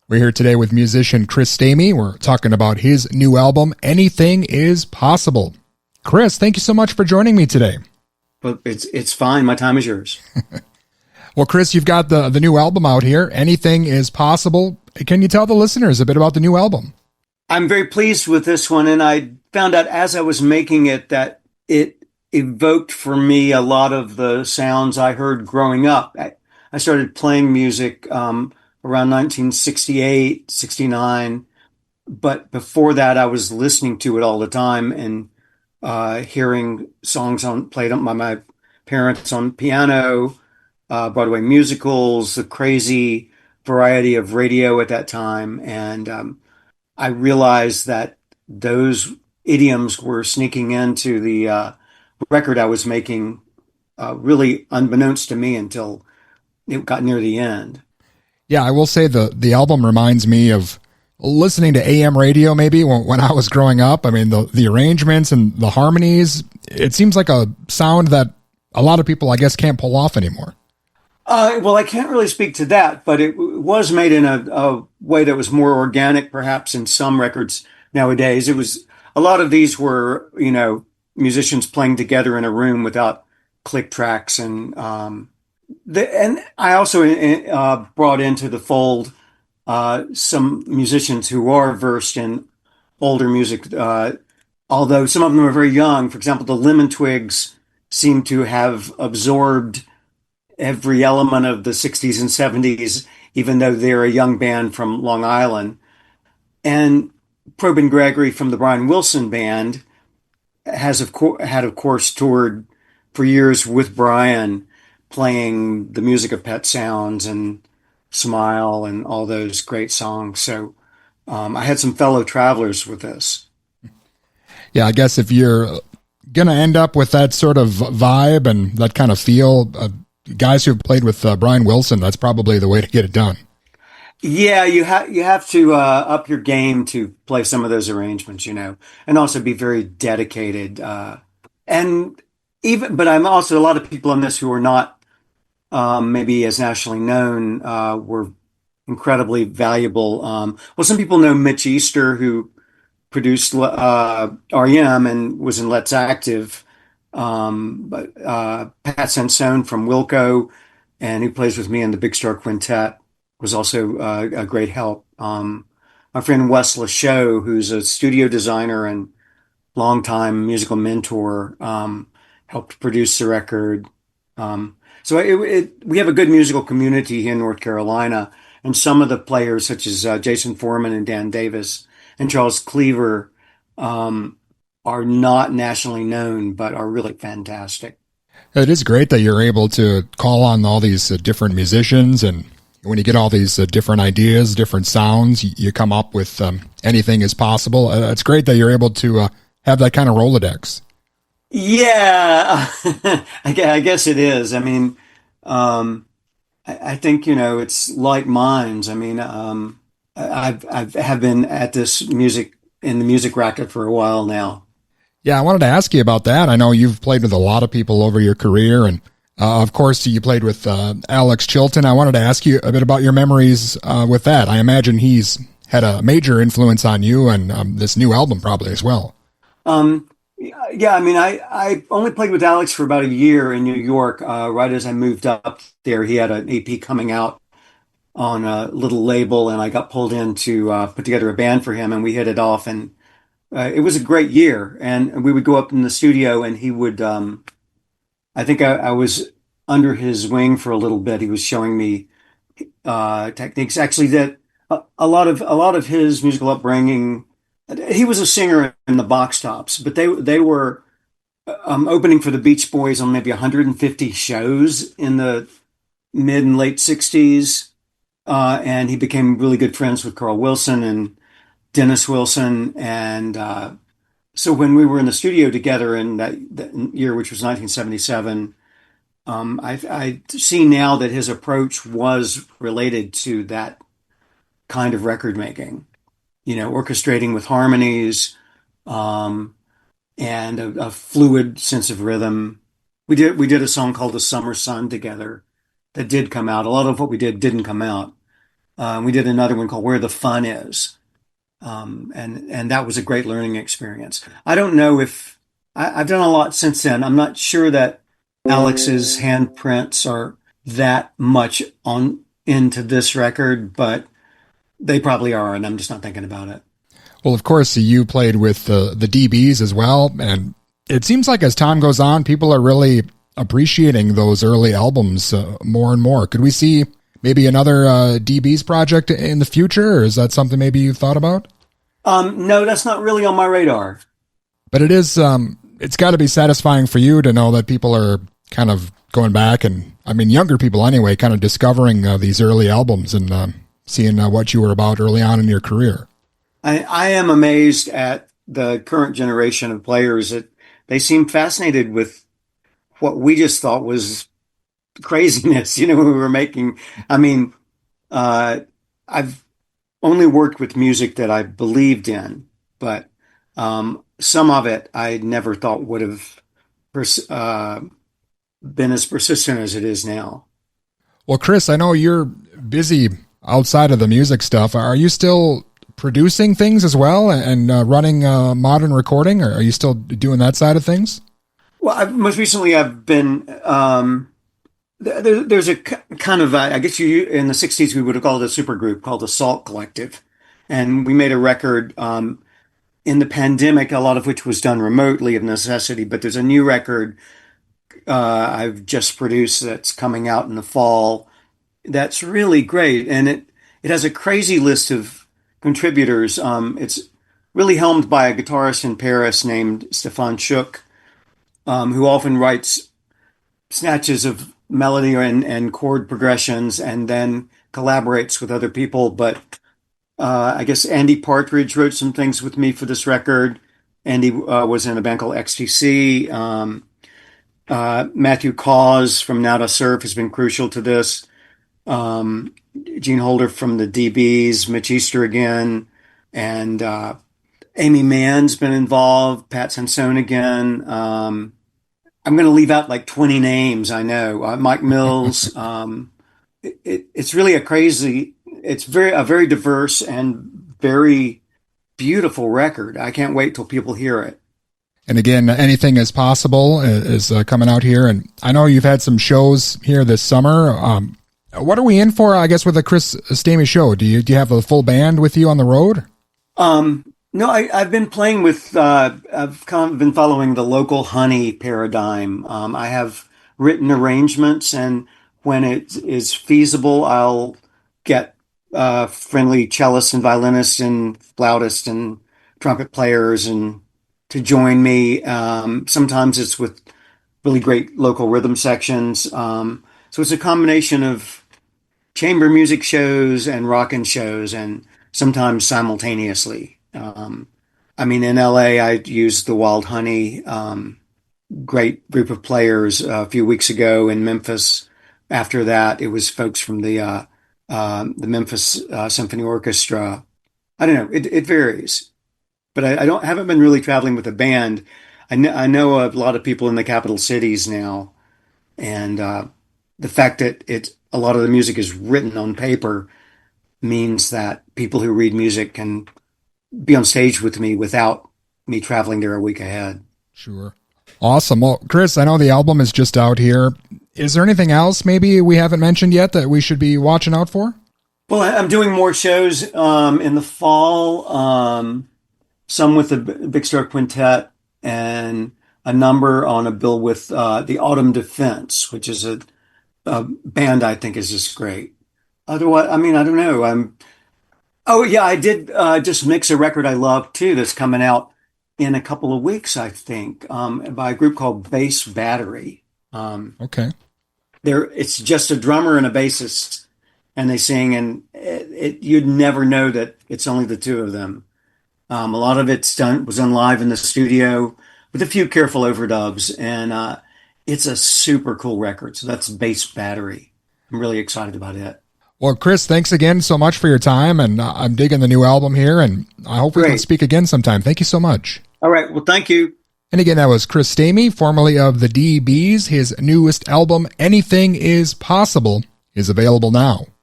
We're here today with musician Chris Stamey. We're talking about his new album, Anything Is Possible. Chris, thank you so much for joining me today. But it's fine. My time is yours. Well, Chris, you've got the new album out here, Anything Is Possible. Can you tell the listeners a bit about the new album? I'm very pleased with this one, and I found out as I was making it that it evoked for me a lot of the sounds I heard growing up. I started playing music around 1968, 69, but before that I was listening to it all the time and hearing songs played by my parents on piano, Broadway musicals, the crazy variety of radio at that time. And I realized that those idioms were sneaking into the record I was making, really unbeknownst to me until it got near the end. Yeah, I will say the album reminds me of listening to AM radio maybe when I was growing up. I mean, the arrangements and the harmonies, it seems like a sound that a lot of people, I guess, can't pull off anymore. Well, I can't really speak to that, but it was made in a way that was more organic, perhaps, in some records nowadays. It was a lot of these were, musicians playing together in a room without click tracks, and I also brought into the fold some musicians who are versed in older music, although some of them are very young. For example, the Lemon Twigs seem to have absorbed every element of the 60s and 70s, even though they're a young band from Long Island. And Probin Gregory from the Brian Wilson Band had, of course, toured for years with Brian, playing the music of Pet Sounds and Smile and all those great songs. So I had some fellow travelers with this. Yeah, I guess if you're going to end up with that sort of vibe and that kind of feel, guys who've played with Brian Wilson, that's probably the way to get it done. Yeah, you have to up your game to play some of those arrangements, and also be very dedicated. But I'm also a lot of people on this who are not maybe as nationally known were incredibly valuable. Well, some people know Mitch Easter, who produced REM and was in Let's Active. But Pat Sansone from Wilco, and who plays with me in the Big Star Quintet, was also a great help. My friend Wes Lashow, who's a studio designer and longtime musical mentor, helped produce the record. We have a good musical community here in North Carolina, and some of the players, such as Jason Foreman and Dan Davis and Charles Cleaver, are not nationally known, but are really fantastic. It is great that you're able to call on all these different musicians, and when you get all these different ideas, different sounds, you come up with Anything Is Possible. It's great that you're able to have that kind of Rolodex. Yeah, I guess it is. I mean, I think, it's like minds. I mean, I've been at this music in the music racket for a while now. Yeah, I wanted to ask you about that. I know you've played with a lot of people over your career, and of course, you played with Alex Chilton. I wanted to ask you a bit about your memories with that. I imagine he's had a major influence on you and this new album probably as well. Yeah, I mean, I only played with Alex for about a year in New York. Right as I moved up there, he had an EP coming out on a little label, and I got pulled in to put together a band for him, and we hit it off, and it was a great year. And we would go up in the studio, and he would, I think I was under his wing for a little bit. He was showing me techniques, actually, that a lot of his musical upbringing. He was a singer in the Box Tops, but they were opening for the Beach Boys on maybe 150 shows in the mid and late 60s. And he became really good friends with Carl Wilson and Dennis Wilson. And so when we were in the studio together in that year, which was 1977, I see now that his approach was related to that kind of record making, orchestrating with harmonies, and a fluid sense of rhythm. We did a song called "The Summer Sun" together that did come out. A lot of what we did didn't come out, We did another one called Where the Fun Is. And that was a great learning experience. I don't know if I've done a lot since then. I'm not sure that Alex's handprints are that much on into this record, but they probably are, and I'm just not thinking about it. Well, of course, you played with the DBs as well, and it seems like as time goes on, people are really appreciating those early albums more and more. Could we see maybe another DBs project in the future, or is that something maybe you've thought about? No, that's not really on my radar. But it is, it's got to be satisfying for you to know that people are kind of going back and, I mean, younger people anyway, kind of discovering these early albums and seeing what you were about early on in your career. I am amazed at the current generation of players that they seem fascinated with what we just thought was craziness, when we were making. I mean, I've only worked with music that I believed in, but some of it I never thought would have been as persistent as it is now. Well, Chris, I know you're busy outside of the music stuff. Are you still producing things as well and running modern recording, or are you still doing that side of things? Well, most recently I've been there's a kind of I guess you in the '60s we would have called it a super group called the Salt Collective, and we made a record in the pandemic, a lot of which was done remotely of necessity. But there's a new record I've just produced that's coming out in the fall. That's really great, and it has a crazy list of contributors. It's really helmed by a guitarist in Paris named Stefan Schuck, who often writes snatches of melody and chord progressions and then collaborates with other people. But I guess Andy Partridge wrote some things with me for this record. Andy was in a band called XTC. Matthew Cause from Now to Surf has been crucial to this. Gene Holder from the DBs, Mitch Easter again, and Amy Mann's been involved, Pat Sansone again. I'm going to leave out like 20 names, I know. Mike Mills. It's really it's a very diverse and very beautiful record. I can't wait till people hear it. And again, Anything Is Possible is coming out here. And I know you've had some shows here this summer. What are we in for, I guess, with the Chris Stamey show? Do you have a full band with you on the road? No, I've been playing with, I've kind of been following the local honey paradigm. I have written arrangements, and when it is feasible, I'll get friendly cellists and violinists and flautists and trumpet players and to join me. Sometimes it's with really great local rhythm sections. So it's a combination of chamber music shows and rockin' shows, and sometimes simultaneously. I mean, in LA, I used the Wild Honey, great group of players a few weeks ago in Memphis. After that, it was folks from the Memphis Symphony Orchestra. I don't know. It varies, but I haven't been really traveling with a band. I know a lot of people in the capital cities now, and the fact that a lot of the music is written on paper means that people who read music can be on stage with me without me traveling there a week ahead. Sure. Awesome. Well, Chris, I know the album is just out here. Is there anything else maybe we haven't mentioned yet that we should be watching out for? Well, I'm doing more shows in the fall, some with the Big Star Quintet and a number on a bill with the Autumn Defense, which is a band I think is just great. Otherwise, I mean, I don't know. Oh yeah, I did just mix a record I love too that's coming out in a couple of weeks, I think, by a group called Bass Battery. Okay. It's just a drummer and a bassist, and they sing, and you'd never know that it's only the two of them. A lot of was done live in the studio with a few careful overdubs, and it's a super cool record. So that's Bass Battery. I'm really excited about it. Well, Chris, thanks again so much for your time, and I'm digging the new album here, and I hope we can speak again sometime. Thank you so much. All right. Well, thank you. And again, that was Chris Stamey, formerly of the DBs. His newest album, Anything Is Possible, is available now.